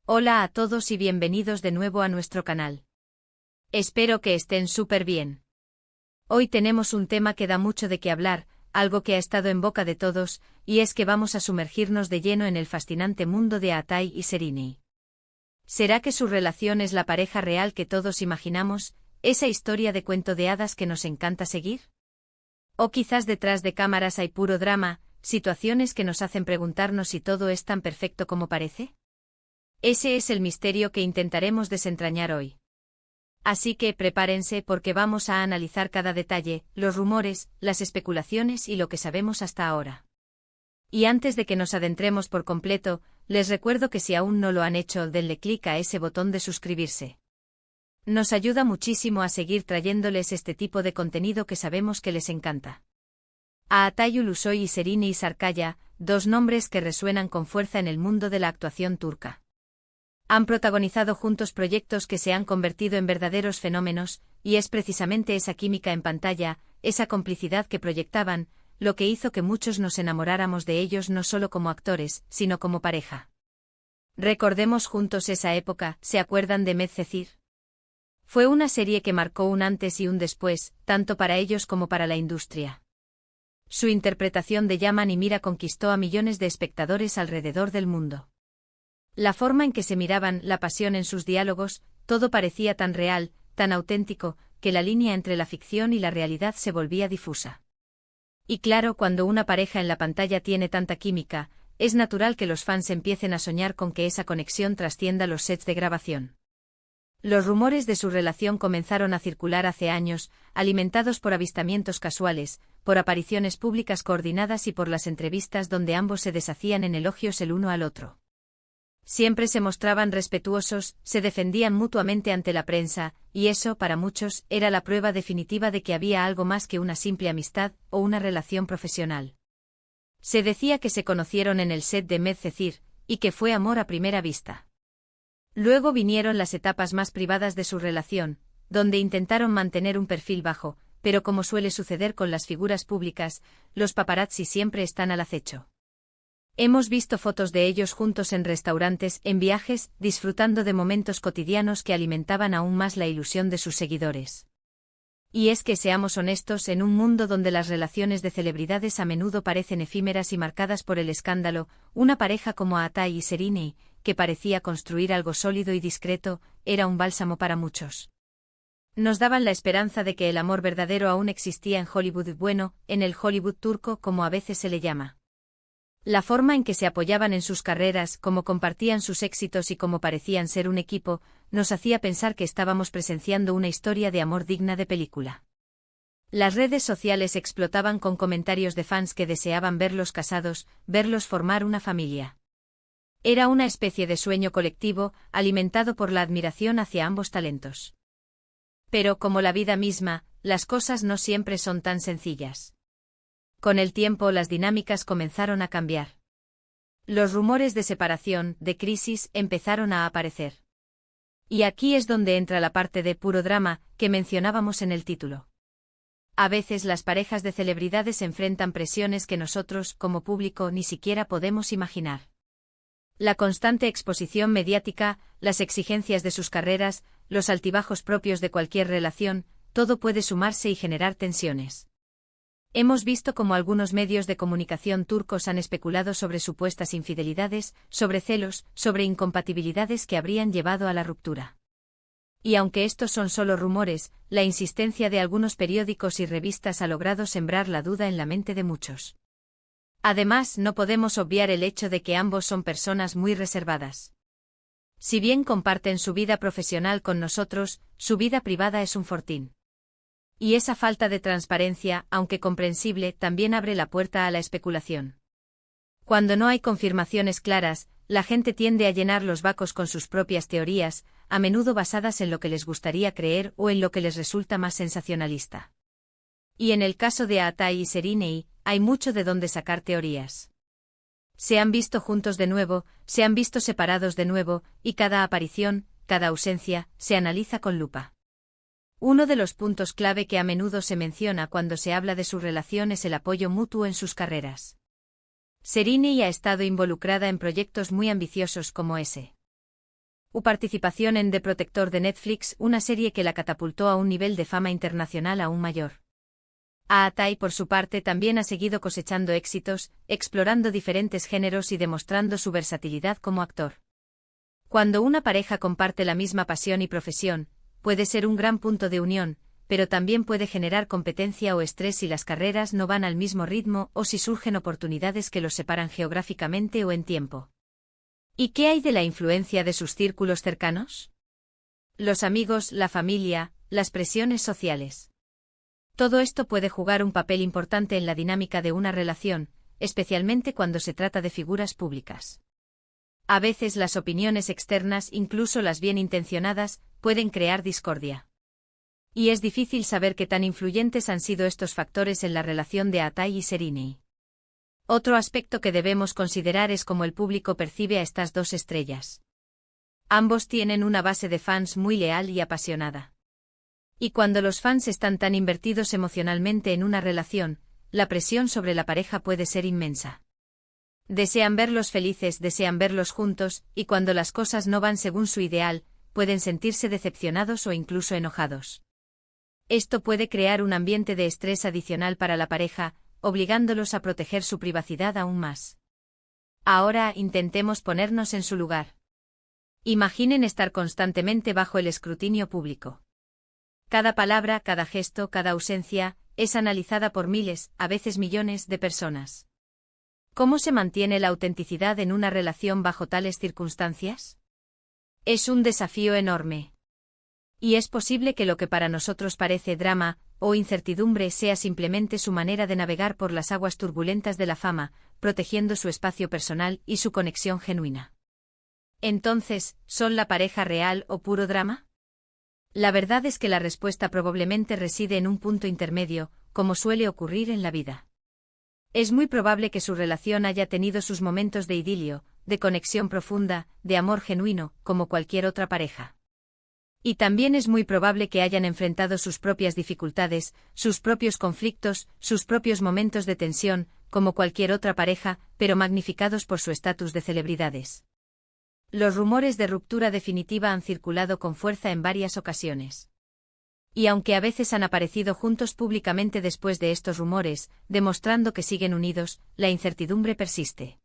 Hola a todos y bienvenidos de nuevo a nuestro canal. Espero que estén súper bien. Hoy tenemos un tema que da mucho de qué hablar, algo que ha estado en boca de todos, y es que vamos a sumergirnos de lleno en el fascinante mundo de Aatai y Sereni. ¿Será que su relación es la pareja real que todos imaginamos, esa historia de cuento de hadas que nos encanta seguir? ¿O quizás detrás de cámaras hay puro drama, situaciones que nos hacen preguntarnos si todo es tan perfecto como parece? Ese es el misterio que intentaremos desentrañar hoy. Así que prepárense porque vamos a analizar cada detalle, los rumores, las especulaciones y lo que sabemos hasta ahora. Y antes de que nos adentremos por completo, les recuerdo que si aún no lo han hecho, denle clic a ese botón de suscribirse. Nos ayuda muchísimo a seguir trayéndoles este tipo de contenido que sabemos que les encanta. Aatai Ulusoy y Sereni Sarkaya, dos nombres que resuenan con fuerza en el mundo de la actuación turca. Han protagonizado juntos proyectos que se han convertido en verdaderos fenómenos, y es precisamente esa química en pantalla, esa complicidad que proyectaban, lo que hizo que muchos nos enamoráramos de ellos no solo como actores, sino como pareja. Recordemos juntos esa época, ¿se acuerdan de Medcezir? Fue una serie que marcó un antes y un después, tanto para ellos como para la industria. Su interpretación de Yaman y Mira conquistó a millones de espectadores alrededor del mundo. La forma en que se miraban, la pasión en sus diálogos, todo parecía tan real, tan auténtico, que la línea entre la ficción y la realidad se volvía difusa. Y claro, cuando una pareja en la pantalla tiene tanta química, es natural que los fans empiecen a soñar con que esa conexión trascienda los sets de grabación. Los rumores de su relación comenzaron a circular hace años, alimentados por avistamientos casuales, por apariciones públicas coordinadas y por las entrevistas donde ambos se deshacían en elogios el uno al otro. Siempre se mostraban respetuosos, se defendían mutuamente ante la prensa, y eso, para muchos, era la prueba definitiva de que había algo más que una simple amistad o una relación profesional. Se decía que se conocieron en el set de Medcezir, y que fue amor a primera vista. Luego vinieron las etapas más privadas de su relación, donde intentaron mantener un perfil bajo, pero como suele suceder con las figuras públicas, los paparazzi siempre están al acecho. Hemos visto fotos de ellos juntos en restaurantes, en viajes, disfrutando de momentos cotidianos que alimentaban aún más la ilusión de sus seguidores. Y es que seamos honestos, en un mundo donde las relaciones de celebridades a menudo parecen efímeras y marcadas por el escándalo, una pareja como Aatai y Sereni, que parecía construir algo sólido y discreto, era un bálsamo para muchos. Nos daban la esperanza de que el amor verdadero aún existía en Hollywood, bueno, en el Hollywood turco como a veces se le llama. La forma en que se apoyaban en sus carreras, cómo compartían sus éxitos y cómo parecían ser un equipo, nos hacía pensar que estábamos presenciando una historia de amor digna de película. Las redes sociales explotaban con comentarios de fans que deseaban verlos casados, verlos formar una familia. Era una especie de sueño colectivo, alimentado por la admiración hacia ambos talentos. Pero como la vida misma, las cosas no siempre son tan sencillas. Con el tiempo las dinámicas comenzaron a cambiar. Los rumores de separación, de crisis, empezaron a aparecer. Y aquí es donde entra la parte de puro drama, que mencionábamos en el título. A veces las parejas de celebridades enfrentan presiones que nosotros, como público, ni siquiera podemos imaginar. La constante exposición mediática, las exigencias de sus carreras, los altibajos propios de cualquier relación, todo puede sumarse y generar tensiones. Hemos visto cómo algunos medios de comunicación turcos han especulado sobre supuestas infidelidades, sobre celos, sobre incompatibilidades que habrían llevado a la ruptura. Y aunque estos son solo rumores, la insistencia de algunos periódicos y revistas ha logrado sembrar la duda en la mente de muchos. Además, no podemos obviar el hecho de que ambos son personas muy reservadas. Si bien comparten su vida profesional con nosotros, su vida privada es un fortín. Y esa falta de transparencia, aunque comprensible, también abre la puerta a la especulación. Cuando no hay confirmaciones claras, la gente tiende a llenar los vacos con sus propias teorías, a menudo basadas en lo que les gustaría creer o en lo que les resulta más sensacionalista. Y en el caso de Aatai y Sereni, hay mucho de dónde sacar teorías. Se han visto juntos de nuevo, se han visto separados de nuevo, y cada aparición, cada ausencia, se analiza con lupa. Uno de los puntos clave que a menudo se menciona cuando se habla de su relación es el apoyo mutuo en sus carreras. Sereni ha estado involucrada en proyectos muy ambiciosos como ese. Participación en The Protector de Netflix, una serie que la catapultó a un nivel de fama internacional aún mayor. Atai, por su parte, también ha seguido cosechando éxitos, explorando diferentes géneros y demostrando su versatilidad como actor. Cuando una pareja comparte la misma pasión y profesión, puede ser un gran punto de unión, pero también puede generar competencia o estrés si las carreras no van al mismo ritmo o si surgen oportunidades que los separan geográficamente o en tiempo. ¿Y qué hay de la influencia de sus círculos cercanos? Los amigos, la familia, las presiones sociales. Todo esto puede jugar un papel importante en la dinámica de una relación, especialmente cuando se trata de figuras públicas. A veces las opiniones externas, incluso las bien intencionadas, pueden crear discordia. Y es difícil saber qué tan influyentes han sido estos factores en la relación de Atai y Serinei. Otro aspecto que debemos considerar es cómo el público percibe a estas dos estrellas. Ambos tienen una base de fans muy leal y apasionada. Y cuando los fans están tan invertidos emocionalmente en una relación, la presión sobre la pareja puede ser inmensa. Desean verlos felices, desean verlos juntos, y cuando las cosas no van según su ideal, pueden sentirse decepcionados o incluso enojados. Esto puede crear un ambiente de estrés adicional para la pareja, obligándolos a proteger su privacidad aún más. Ahora intentemos ponernos en su lugar. Imaginen estar constantemente bajo el escrutinio público. Cada palabra, cada gesto, cada ausencia, es analizada por miles, a veces millones, de personas. ¿Cómo se mantiene la autenticidad en una relación bajo tales circunstancias? Es un desafío enorme. Y es posible que lo que para nosotros parece drama o incertidumbre sea simplemente su manera de navegar por las aguas turbulentas de la fama, protegiendo su espacio personal y su conexión genuina. Entonces, ¿son la pareja real o puro drama? La verdad es que la respuesta probablemente reside en un punto intermedio, como suele ocurrir en la vida. Es muy probable que su relación haya tenido sus momentos de idilio, de conexión profunda, de amor genuino, como cualquier otra pareja. Y también es muy probable que hayan enfrentado sus propias dificultades, sus propios conflictos, sus propios momentos de tensión, como cualquier otra pareja, pero magnificados por su estatus de celebridades. Los rumores de ruptura definitiva han circulado con fuerza en varias ocasiones. Y aunque a veces han aparecido juntos públicamente después de estos rumores, demostrando que siguen unidos, la incertidumbre persiste.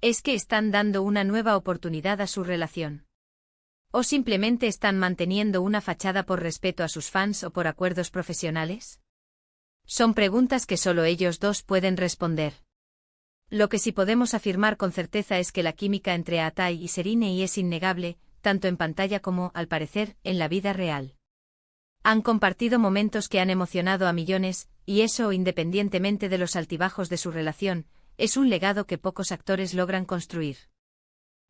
¿Es que están dando una nueva oportunidad a su relación? ¿O simplemente están manteniendo una fachada por respeto a sus fans o por acuerdos profesionales? Son preguntas que solo ellos dos pueden responder. Lo que sí podemos afirmar con certeza es que la química entre Atai y Serinei es innegable, tanto en pantalla como, al parecer, en la vida real. Han compartido momentos que han emocionado a millones, y eso, independientemente de los altibajos de su relación, es un legado que pocos actores logran construir.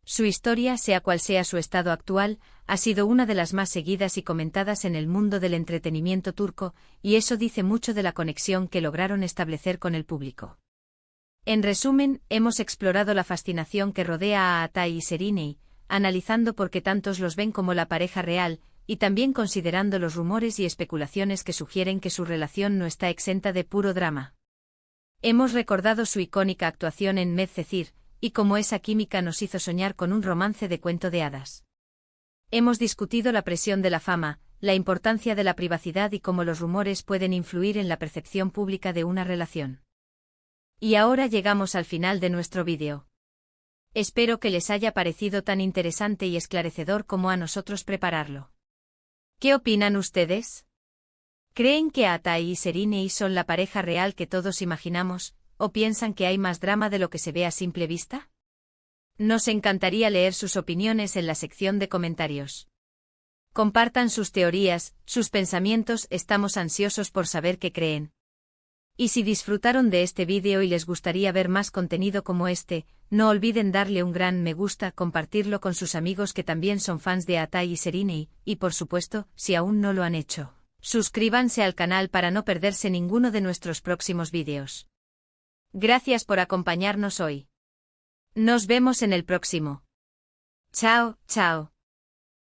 Su historia, sea cual sea su estado actual, ha sido una de las más seguidas y comentadas en el mundo del entretenimiento turco, y eso dice mucho de la conexión que lograron establecer con el público. En resumen, hemos explorado la fascinación que rodea a Atai y Serinei, analizando por qué tantos los ven como la pareja real, y también considerando los rumores y especulaciones que sugieren que su relación no está exenta de puro drama. Hemos recordado su icónica actuación en Medcezir, y cómo esa química nos hizo soñar con un romance de cuento de hadas. Hemos discutido la presión de la fama, la importancia de la privacidad y cómo los rumores pueden influir en la percepción pública de una relación. Y ahora llegamos al final de nuestro vídeo. Espero que les haya parecido tan interesante y esclarecedor como a nosotros prepararlo. ¿Qué opinan ustedes? ¿Creen que Atai y Serinei son la pareja real que todos imaginamos, o piensan que hay más drama de lo que se ve a simple vista? Nos encantaría leer sus opiniones en la sección de comentarios. Compartan sus teorías, sus pensamientos, estamos ansiosos por saber qué creen. Y si disfrutaron de este vídeo y les gustaría ver más contenido como este, no olviden darle un gran me gusta, compartirlo con sus amigos que también son fans de Atai y Serinei, y por supuesto, si aún no lo han hecho, suscríbanse al canal para no perderse ninguno de nuestros próximos vídeos. Gracias por acompañarnos hoy. Nos vemos en el próximo. Chao, chao.